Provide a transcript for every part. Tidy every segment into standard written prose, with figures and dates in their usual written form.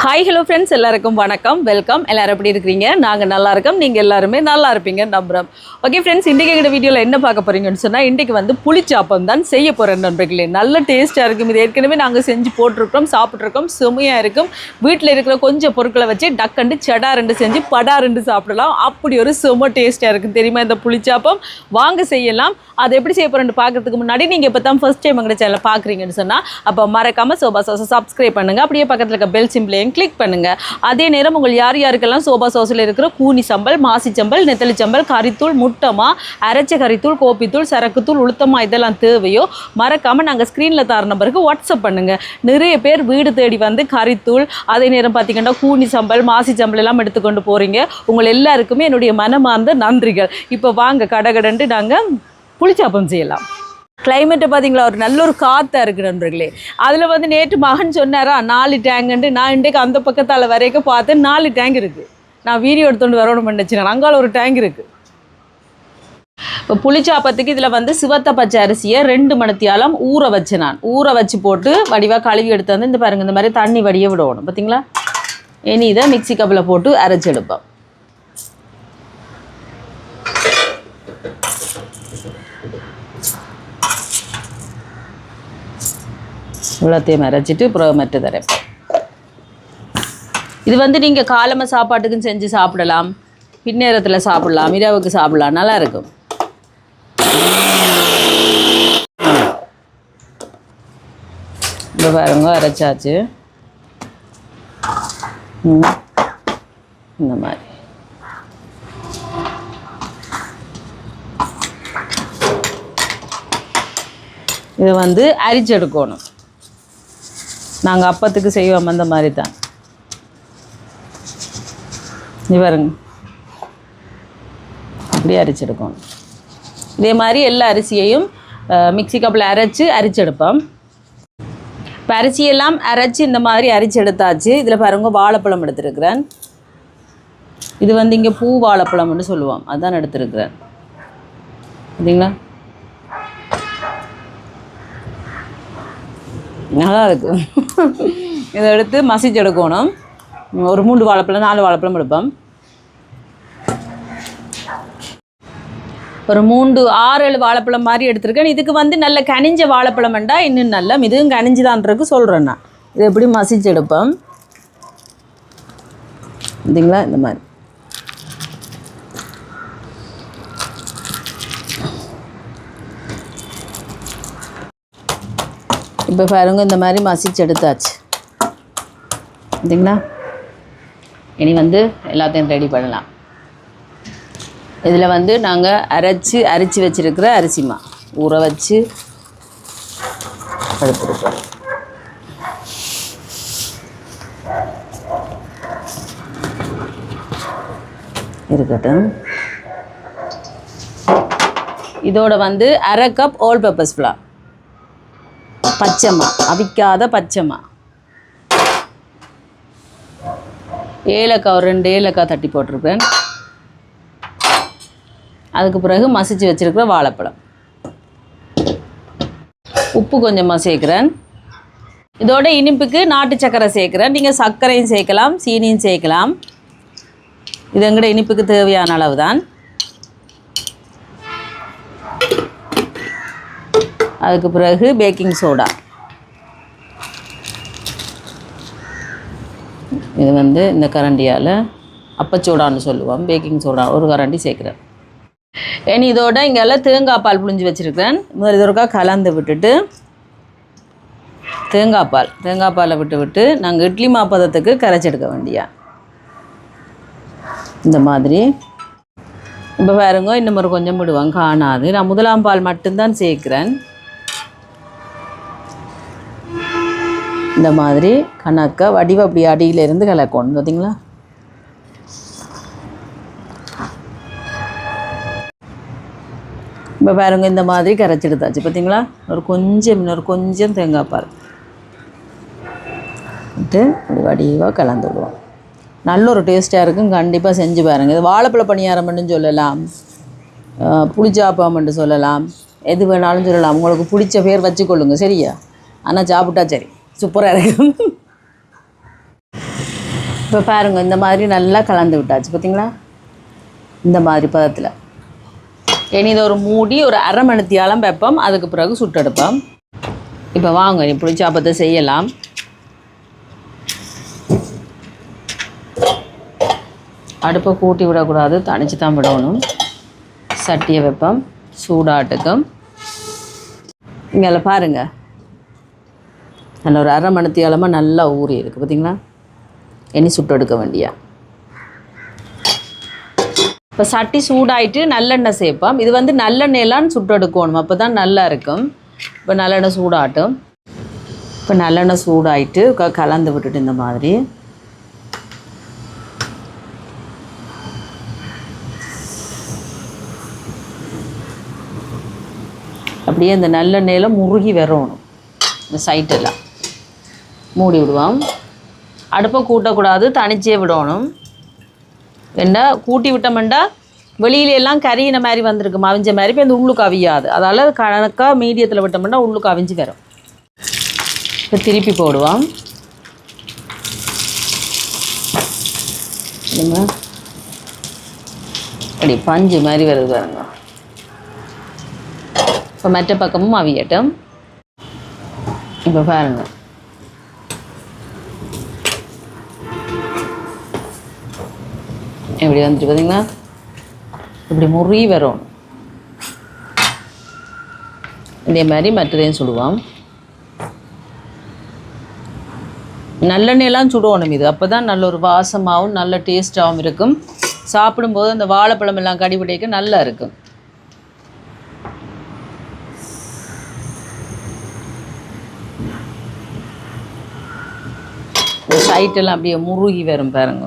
Hi hello friends, எல்லாருக்கும் வணக்கம், welcome. எல்லாரும் எப்படி இருக்கிறீங்க? நாங்கள் நல்லா இருக்கோம், நீங்கள் எல்லாருமே நல்லா இருப்பீங்க நம்புகிறோம். ஓகே ஃப்ரெண்ட்ஸ், இன்றைக்கி எங்கள் வீடியோவில் என்ன பார்க்க போகிறீங்கன்னு சொன்னால், இன்றைக்கி வந்து புளிச்சாப்பம் தான் செய்ய போகிறேன் நண்பர்களே. நல்ல டேஸ்ட்டாக இருக்கும். இது ஏற்கனவே நாங்கள் செஞ்சு போட்டிருக்கோம், சாப்பிட்ருக்கோம், செமையாக இருக்கும். வீட்டில் இருக்கிற கொஞ்சம் பொருட்களை வச்சு டக்கண்டு செடாரெண்டு செஞ்சு படாரெண்டு சாப்பிடலாம். அப்படி ஒரு செம டேஸ்ட்டாக இருக்கும் தெரியுமா இந்த புளிச்சாப்பம். வாங்க செய்யலாம். அதை எப்படி செய்ய போகிறேன்னு பார்க்குறதுக்கு முன்னாடி நீங்கள் இப்போ தான் ஃபஸ்ட் டைம் எங்கள் சேனலை பார்க்குறீங்கன்னு சொன்னால், அப்போ மறக்காமல் சோபா சாஸை சப்ஸ்கிரைப் பண்ணுங்கள். அப்படியே பக்கத்தில் இருக்க பெல் சிம்பிளையும் கிளிக் பண்ணுங்கள். அதே நேரம் உங்கள் யார் யாருக்கெல்லாம் சோபா சாஸில் இருக்கிற கூனி சம்பல், மாசி சம்பல், நெத்தலி சம்பல், கறித்தூள், முட்டமா, அரைச்ச கறித்தூள், கோப்பித்தூள், சரக்குத்தூள், உளுத்தமா இதெல்லாம் தேவையோ மறக்காமல் நாங்கள் ஸ்க்ரீனில் தர நம்பருக்கு வாட்ஸ்அப் பண்ணுங்கள். நிறைய பேர் வீடு தேடி வந்து கறித்தூள், அதே நேரம் பார்த்திங்கன்னா கூனி சம்பல், மாசி சம்பல் எல்லாம் எடுத்துக்கொண்டு போகிறீங்க. உங்கள் எல்லாருக்குமே என்னுடைய மனமார்ந்த நன்றிகள். இப்போ வாங்க கடகடன்ட்டு நாங்கள் புளிச்சாப்பம் செய்யலாம். கிளைமேட்டை பார்த்தீங்களா, ஒரு நல்ல ஒரு காற்றா இருக்குது நண்பர்களே. அதில் வந்து நேற்று மகன் சொன்னாரா 4 டேங்குன்ட்டு. நான் இன்றைக்கு அந்த பக்கத்தால் வரைக்கும் பார்த்து 4 டேங்க் இருக்குது. நான் வீடியோ எடுத்துகிட்டு வரணும் பண்ணிச்சுனேன். அங்கால ஒரு டேங்க் இருக்குது. இப்போ புளிச்சாப்பத்துக்கு இதில் வந்து சிவத்த பச்சை அரிசியை 2 மணித்தியாலம் ஊற வச்சு நான் ஊற வச்சு போட்டு வடிவாக கழுவி எடுத்து வந்து இந்த பாருங்கள், இந்த மாதிரி தண்ணி வடிய விடணும் பார்த்தீங்களா. இனி இதை மிக்சி கப்பில் போட்டு அரைச்சி எடுப்போம். இவ்வளோத்தையும் அரைச்சிட்டு அப்புறம் மற்ற தரைப்போம். இது வந்து நீங்கள் காலமாக சாப்பாட்டுக்கும் செஞ்சு சாப்பிடலாம், பின்னேரத்தில் சாப்பிடலாம், இரவுக்கு சாப்பிடலாம், நல்லா இருக்கும். இப்போ பாருங்க அரைச்சாச்சு. இந்த மாதிரி இதை வந்து அரிச்செடுக்கணும். நாங்கள் அப்பத்துக்கு செய்வோம் அந்த மாதிரி தான். இது பாருங்க, அப்படியே அரிச்செடுக்கணும். இதே மாதிரி எல்லா அரிசியையும் மிக்சி கப்பில் அரிச்செடுப்போம். இப்போ அரிசியெல்லாம் அரைச்சி இந்த மாதிரி அரிச்செடுத்தாச்சு. இதில் பாருங்க வாழைப்பழம் எடுத்துருக்கிறேன். இது வந்து இங்கே பூ வாழைப்பழம்னு சொல்லுவோம், அதுதான் எடுத்துருக்கிறேன். பார்த்தீங்களா, நல்லா இருக்கும். இதை எடுத்து மசிச்சு எடுக்கணும். ஒரு 3 வாழைப்பழம் 4 வாழைப்பழம் எடுப்போம். ஒரு 3-6-7 வாழைப்பழம் மாதிரி எடுத்துருக்கேன். இதுக்கு வந்து நல்ல கனிஞ்ச வாழைப்பழம் வேண்டாம், இன்னும் நல்ல இதுவும் கனிஞ்சுதான்றதுக்கு சொல்கிறேன் நான். இதை எப்படி மசிச்சு எடுப்போம் பார்த்தீங்களா, இந்த மாதிரி. இப்போ பாருங்க, இந்த மாதிரி மசிச்சு எடுத்தாச்சு பார்த்தீங்களா. இனி வந்து எல்லாத்தையும் ரெடி பண்ணலாம். இதில் வந்து நாங்கள் அரைச்சி வச்சுருக்கிற அரிசிமா ஊற வச்சு எடுத்துருக்கோம். இருக்கட்டும். இதோட வந்து 1/2 கப் ஆல் பர்பஸ் ஃப்ளார், பச்சைமா, அவிக்காத பச்சைமா, ஏலக்காய் ஒரு 2 ஏலக்காய் தட்டி போட்டிருப்பேன். அதுக்கு பிறகு மசிச்சு வச்சுருக்கிற வாழைப்பழம், உப்பு கொஞ்சமாக சேர்க்குறேன். இதோட இனிப்புக்கு நாட்டு சர்க்கரை சேர்க்குறேன். நீங்கள் சர்க்கரையும் சேர்க்கலாம், சீனியும் சேர்க்கலாம். இது எங்கட இனிப்புக்கு தேவையான அளவு தான். அதுக்கு பிறகு பேக்கிங் சோடா, இது வந்து இந்த கரண்டியால் அப்பச்சோடான்னு சொல்லுவோம், பேக்கிங் சோடா ஒரு கரண்டி சேர்க்குறேன். இனி இதோட இங்கெல்லாம் தேங்காய் பால் புழிஞ்சு வச்சுருக்கிறேன். முதல் இதற்காக கலந்து விட்டுட்டு தேங்காய் பாலை விட்டு நாங்கள் இட்லி மாப்பதத்துக்கு கரைச்செடுக்க வேண்டியா இந்த மாதிரி. இப்போ பாருங்க, இன்னும் ஒரு கொஞ்சம் விடுவாங்க, காணாது. நான் 1ஆம் பால் மட்டும்தான் சேர்க்குறேன். இந்த மாதிரி கணக்காக வடிவ அப்படி அடியிலேருந்து கலக்கணும் பார்த்தீங்களா. இப்போ பாருங்க, இந்த மாதிரி கரைச்செடுத்தாச்சு பார்த்தீங்களா. இன்னொரு கொஞ்சம் தேங்காய் பால் விட்டு அப்படி வடிவாக கலந்து விடுவோம். நல்ல ஒரு டேஸ்ட்டாக இருக்கும். கண்டிப்பாக செஞ்சு பாருங்கள். இது வாழைப்பழ பணியாரம்னு சொல்லலாம், புளிச்சாப்பம்னு சொல்லலாம், எது வேணாலும் சொல்லலாம். உங்களுக்கு பிடிச்ச பேர் வச்சுக்கொள்ளுங்க சரியா. ஆனால் சாப்பிட்டா சரி, சூப்பராக இருக்கும். இப்போ பாருங்கள், இந்த மாதிரி நல்லா கலந்து விட்டாச்சு பார்த்தீங்களா? இந்த மாதிரி பதத்தில் இனி இதை ஒரு மூடி ஒரு அரை மணித்தியாலம் வைப்போம். அதுக்கு பிறகு சுட்டெடுப்போம். இப்போ வாங்க இப்படி சாப்பத்தை செய்யலாம். அடுப்பை கூட்டி விடக்கூடாது, தனிச்சு தான் விடணும். சட்டியை வைப்போம் சூடாட்டுக்கும். இங்கே பாருங்கள், நல்ல ஒரு அரை மணித்தியாலமாக நல்லா ஊறி இருக்குது பார்த்தீங்களா? இனி சுட்டெடுக்க வேண்டியா. இப்போ சட்டி சூடாயிட்டு நல்லெண்ணெய் சேர்ப்போம். இது வந்து நல்லெண்ணெயெல்லாம் சுட்டெடுக்கணும், அப்போ தான் நல்லா இருக்கும். இப்போ நல்லெண்ணெய் சூடாட்டும். இப்போ நல்லெண்ணெய் சூடாயிட்டு கலந்து விட்டுட்டு இந்த மாதிரி அப்படியே இந்த நல்லெண்ணெயில் முருகி வரணும். இந்த சைட்டெல்லாம் மூடி விடுவோம். அடுப்பை கூட்டக்கூடாது, தனிச்சே விடணும். என்ன கூட்டி விட்டோம்னா வெளியிலெல்லாம் கறியின மாதிரி வந்திருக்கு, அவிஞ்ச மாதிரி. இப்போ இந்த உள்ளுக்கு அவியாது, அதால் கணக்காக மீடியத்தில் விட்டோம்னா உள்ளுக்கு அவிஞ்சு வரும். இப்போ திருப்பி போடுவோம். அப்படி பஞ்சு மாதிரி வருது பாருங்க. இப்போ மற்ற பக்கமும் அவியட்டும். இப்போ பாருங்கள், இப்படி வந்துட்டு பார்த்தீங்களா? இப்படி முறி வரும். இதே மாதிரி மற்றதையும் சுடுவோம். நல்லெண்ணெயெல்லாம் சுடணும் இது, அப்போ தான் நல்ல ஒரு வாசமாகவும் நல்ல டேஸ்ட்டாகவும் இருக்கும். சாப்பிடும்போது அந்த வாழைப்பழம் எல்லாம் கடிபிடிக்க நல்லா இருக்கும். இந்த சைட்டெல்லாம் அப்படியே முருகி வரும் பாருங்க.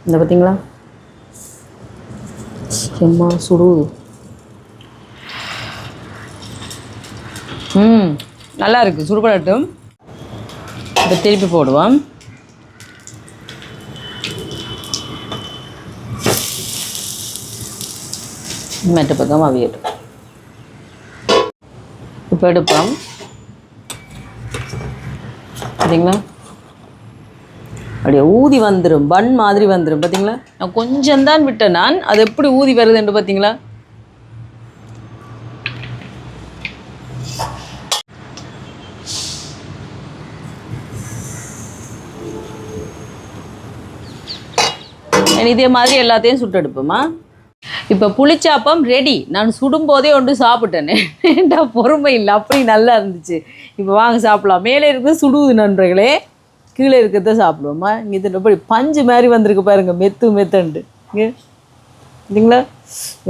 இந்த பார்த்தீங்களா? சும்மா சுடுது. நல்லா இருக்குது, சுடுபடட்டும். இப்போ திருப்பி போடுவோம். மற்ற பக்கம் அவியட்டும். இப்போ எடுப்போம் பார்த்தீங்களா? அப்படியே ஊதி வந்துடும், பன் மாதிரி வந்துடும் பார்த்தீங்களா? நான் கொஞ்சம் தான் விட்டேன், நான் அது எப்படி ஊதி வருதுன்னு பார்த்தீங்களா? இதே மாதிரி எல்லாத்தையும் சுட்டெடுப்போமா. இப்போ புளிச்சாப்பம் ரெடி. நான் சுடும்போதே ஒன்று சாப்பிட்டேனே, பொறுமை இல்லை, அப்படி நல்லா இருந்துச்சு. இப்போ வாங்க சாப்பிடலாம். மேலே இருக்கிறது சுடுவது நண்பர்களே, கீழே இருக்கிறத சாப்பிடுவோமா. இங்கே இது எப்படி பஞ்சு மாதிரி வந்திருக்கு பாருங்க, மெத்து மெத்தண்டு. இங்கே இல்லைங்களா?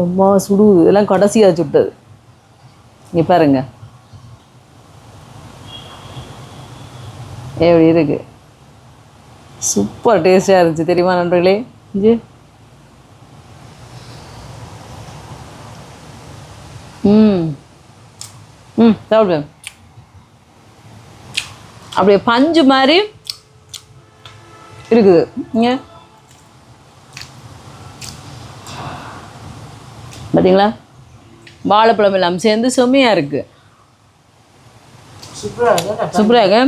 ரொம்ப சுடுவது, இதெல்லாம் கடைசியாக சுட்டது. இங்கே பாருங்க எப்படி இருக்கு. சூப்பர் டேஸ்டாக இருந்துச்சு தெரியுமா நண்பர்களே. இது சாப்பிடுவேன். அப்படியே பஞ்சு மாதிரி இருக்குது. இங்கே பார்த்தீங்களா? வாழைப்பழம் எல்லாம் சேர்ந்து செம்மையாக இருக்குது. சூப்பராக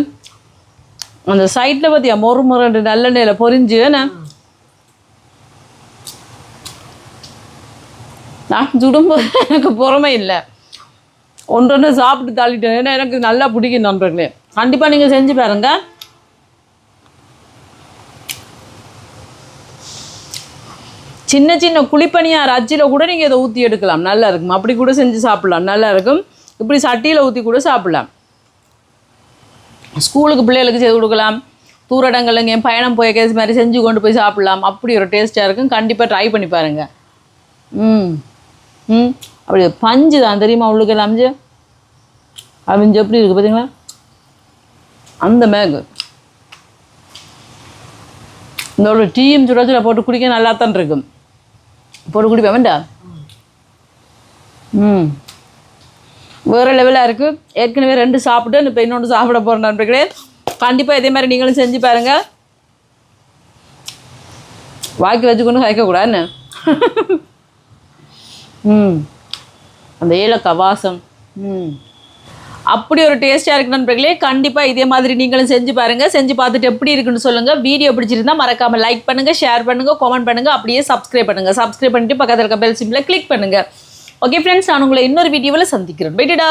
அந்த சைட்டில் பார்த்தியா மொறு முரண்டு நல்லெண்ணெயில் பொரிஞ்சு. நான் சுடும்போது எனக்கு பொறுமை இல்லை, ஒன்று சாப்பிட்டு தள்ளிட்டேன். ஏன்னா எனக்கு நல்லா பிடிக்கும் நண்பர்களே. கண்டிப்பாக நீங்கள் செஞ்சு பாருங்க. சின்ன சின்ன குழிப்பணியார் அச்சில் கூட நீங்கள் இதை ஊற்றி எடுக்கலாம், நல்லா இருக்கும். அப்படி கூட செஞ்சு சாப்பிட்லாம், நல்லா இருக்கும். இப்படி சட்டியில் ஊற்றி கூட சாப்பிட்லாம். ஸ்கூலுக்கு பிள்ளைகளுக்கு செய்து கொடுக்கலாம். தூரடங்கள்ல என் பயணம் போய் கேஸ் மாதிரி செஞ்சு கொண்டு போய் சாப்பிட்லாம். அப்படி ஒரு டேஸ்ட்டாக இருக்கும். கண்டிப்பாக ட்ரை பண்ணி பாருங்கள். அப்படி பஞ்சு தான் தெரியுமா, உள்ளுக்கு அமிஞ்சு அமிஞ்சு எப்படி இருக்குது பார்த்தீங்களா? அந்த மேகு இந்த ஒரு டீயும் சுட சுட போட்டு குடிக்க நல்லா தான் இருக்கும். போட்டு குடிப்பேன் வேண்டா. வேறு லெவலாக இருக்குது. ஏற்கனவே 2 சாப்பிட்டு இப்போ இன்னொன்று சாப்பிட போகிறேன் நண்பர்களே. கண்டிப்பாக இதே மாதிரி நீங்களும் செஞ்சு பாருங்கள். வாக்கி வச்சுக்கொண்டு வைக்கக்கூடாதுன்னு. அந்த ஏலக்காய் வாசம். அப்படி ஒரு டேஸ்ட்டாக இருக்கு நண்பர்களே. கண்டிப்பாக இதே மாதிரி நீங்களும் செஞ்சு பாருங்கள். செஞ்சு பார்த்துட்டு எப்படி இருக்குன்னு சொல்லுங்கள். வீடியோ பிடிச்சிருந்தா மறக்காமல் லைக் பண்ணுங்கள், ஷேர் பண்ணுங்கள், கமெண்ட் பண்ணுங்கள், அப்படியே சப்ஸ்கிரைப் பண்ணுங்கள். சப்ஸ்கிரைப் பண்ணிட்டு பக்கத்தில் இருக்க பெல் சிம்பிளை கிளிக் பண்ணுங்கள். ஓகே ஃப்ரெண்ட்ஸ், நான் உங்களை இன்னொரு வீடியோவில் சந்திக்கிறேன். பைடா.